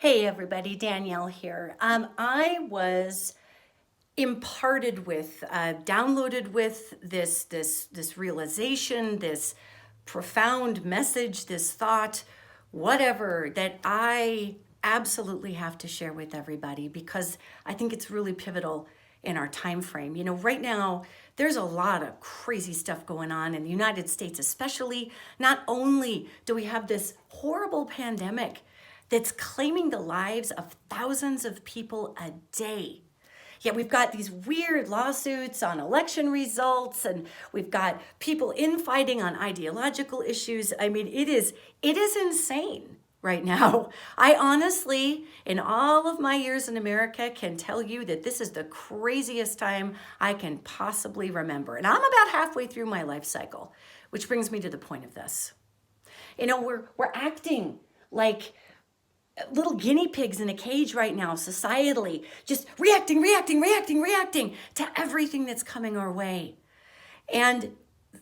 Hey everybody, Danielle here. I was imparted with, downloaded with this realization, this profound message, this thought, whatever that I absolutely have to share with everybody because I think it's really pivotal in our time frame. You know, right now there's a lot of crazy stuff going on in the United States, especially. Not only do we have this horrible pandemic that's claiming the lives of thousands of people a day. Yet we've got these weird lawsuits on election results, and we've got people infighting on ideological issues. I mean, it is insane right now. I honestly, in all of my years in America, can tell you that this is the craziest time I can possibly remember. And I'm about halfway through my life cycle, which brings me to the point of this. You know, we're acting like little guinea pigs in a cage right now, societally, just reacting to everything that's coming our way. And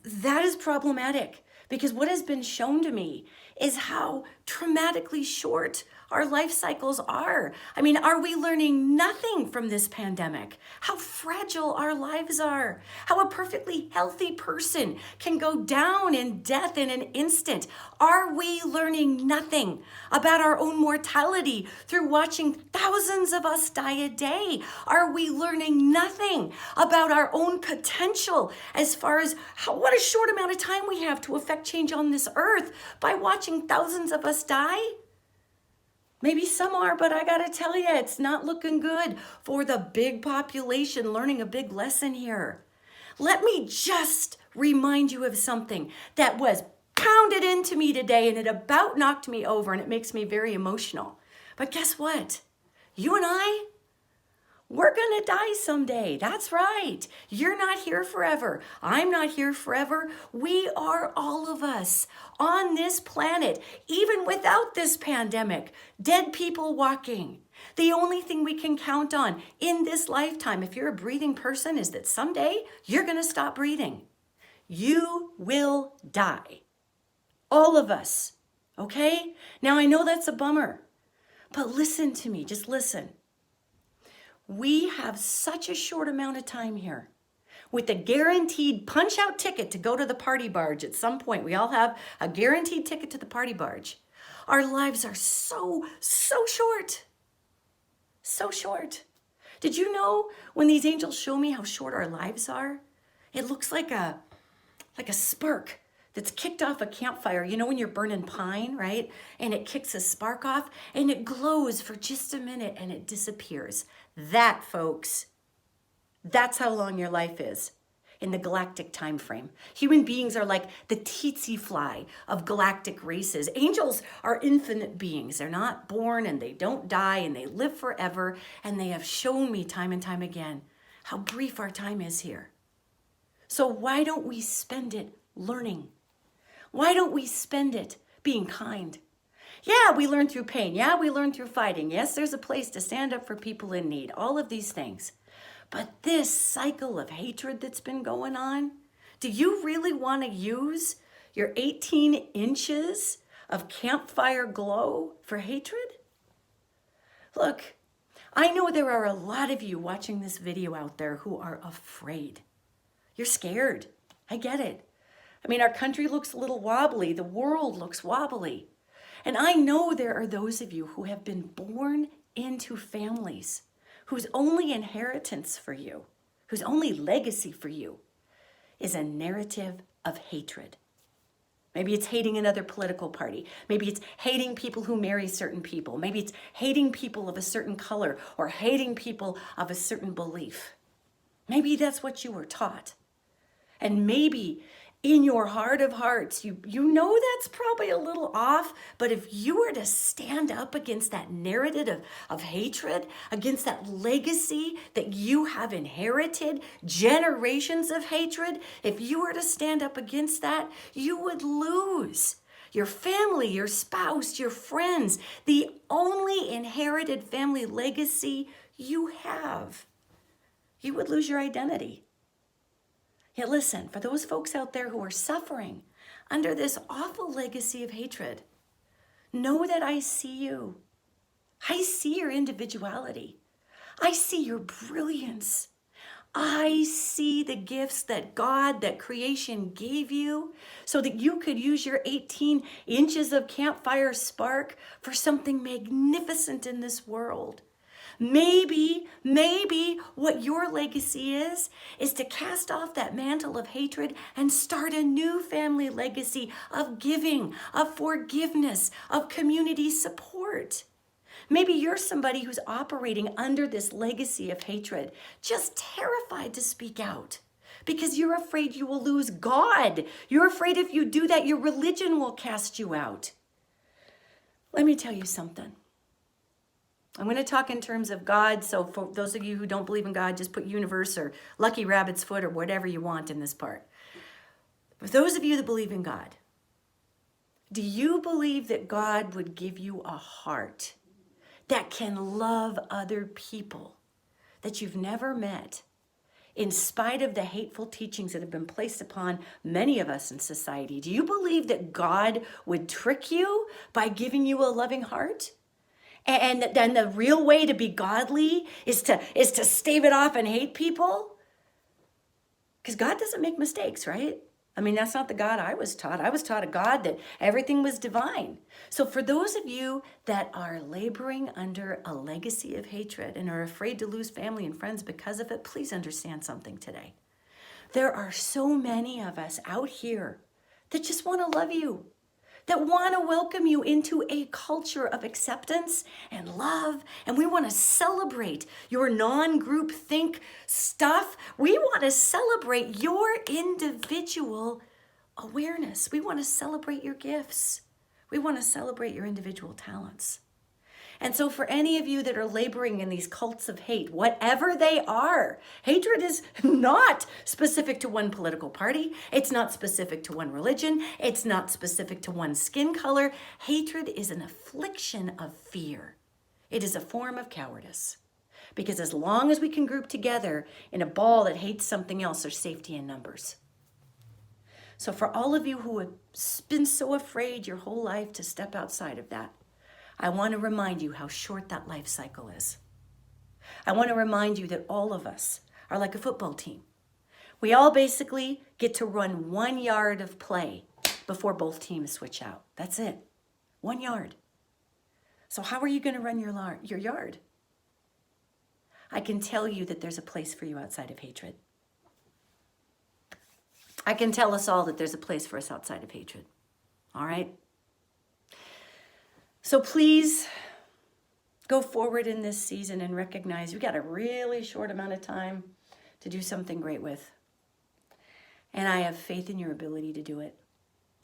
that is problematic because what has been shown to me is how traumatically short our life cycles are. I mean, are we learning nothing from this pandemic? How fragile our lives are. How a perfectly healthy person can go down in death in an instant. Are we learning nothing about our own mortality through watching thousands of us die a day? Are we learning nothing about our own potential as far as what a short amount of time we have to affect change on this earth by watching thousands of us die? Maybe some are, but I gotta tell you, it's not looking good for the big population learning a big lesson here. Let me just remind you of something that was pounded into me today and it about knocked me over and it makes me very emotional. But guess what? You and I, we're gonna die someday. That's right. You're not here forever. I'm not here forever. We are, all of us on this planet, even without this pandemic, dead people walking. The only thing we can count on in this lifetime, if you're a breathing person, is that someday you're gonna stop breathing. You will die. All of us, okay? Now I know that's a bummer, but listen to me, just listen. We have such a short amount of time here with a guaranteed punch-out ticket to go to the party barge at some point. We all have a guaranteed ticket to the party barge. Our lives are so short. So short. Did you know when these angels show me how short our lives are? It looks like a spark that's kicked off a campfire. You know when you're burning pine, right? And it kicks a spark off and it glows for just a minute and it disappears. That, folks, that's how long your life is in the galactic time frame. Human beings are like the tsetse fly of galactic races. Angels are infinite beings. They're not born and they don't die and they live forever. And they have shown me time and time again how brief our time is here. So why don't we spend it learning? Why don't we spend it being kind? Yeah, we learn through pain. Yeah, we learn through fighting. Yes, there's a place to stand up for people in need. All of these things. But this cycle of hatred that's been going on, do you really want to use your 18 inches of campfire glow for hatred? Look, I know there are a lot of you watching this video out there who are afraid. You're scared. I get it. I mean, our country looks a little wobbly. The world looks wobbly. And I know there are those of you who have been born into families whose only inheritance for you, whose only legacy for you is a narrative of hatred. Maybe it's hating another political party. Maybe it's hating people who marry certain people. Maybe it's hating people of a certain color or hating people of a certain belief. Maybe that's what you were taught. And maybe in your heart of hearts, you know that's probably a little off, but if you were to stand up against that narrative of hatred, against that legacy that you have inherited, generations of hatred, if you were to stand up against that, you would lose your family, your spouse, your friends, the only inherited family legacy you have. You would lose your identity. Yet listen, for those folks out there who are suffering under this awful legacy of hatred, know that I see you. I see your individuality. I see your brilliance. I see the gifts that God, that creation gave you so that you could use your 18 inches of campfire spark for something magnificent in this world. Maybe what your legacy is to cast off that mantle of hatred and start a new family legacy of giving, of forgiveness, of community support. Maybe you're somebody who's operating under this legacy of hatred, just terrified to speak out because you're afraid you will lose God. You're afraid if you do that, your religion will cast you out. Let me tell you something. I'm going to talk in terms of God, so for those of you who don't believe in God, just put universe or lucky rabbit's foot or whatever you want in this part. For those of you that believe in God, do you believe that God would give you a heart that can love other people that you've never met, in spite of the hateful teachings that have been placed upon many of us in society? Do you believe that God would trick you by giving you a loving heart? And then the real way to be godly is to stave it off and hate people? Because God doesn't make mistakes, right? I mean, that's not the God I was taught. I was taught a God that everything was divine. So for those of you that are laboring under a legacy of hatred and are afraid to lose family and friends because of it, please understand something today. There are so many of us out here that just want to love you, that want to welcome you into a culture of acceptance and love. And we want to celebrate your non-group think stuff. We want to celebrate your individual awareness. We want to celebrate your gifts. We want to celebrate your individual talents. And so for any of you that are laboring in these cults of hate, whatever they are, hatred is not specific to one political party. It's not specific to one religion. It's not specific to one skin color. Hatred is an affliction of fear. It is a form of cowardice. Because as long as we can group together in a ball that hates something else, there's safety in numbers. So for all of you who have been so afraid your whole life to step outside of that, I want to remind you how short that life cycle is. I want to remind you that all of us are like a football team. We all basically get to run 1 yard of play before both teams switch out. That's it. 1 yard. So how are you going to run your yard? I can tell you that there's a place for you outside of hatred. I can tell us all that there's a place for us outside of hatred. All right? So please go forward in this season and recognize you've got a really short amount of time to do something great with. And I have faith in your ability to do it.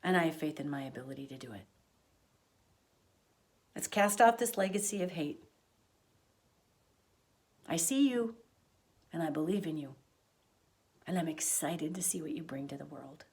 And I have faith in my ability to do it. Let's cast off this legacy of hate. I see you, and I believe in you. And I'm excited to see what you bring to the world.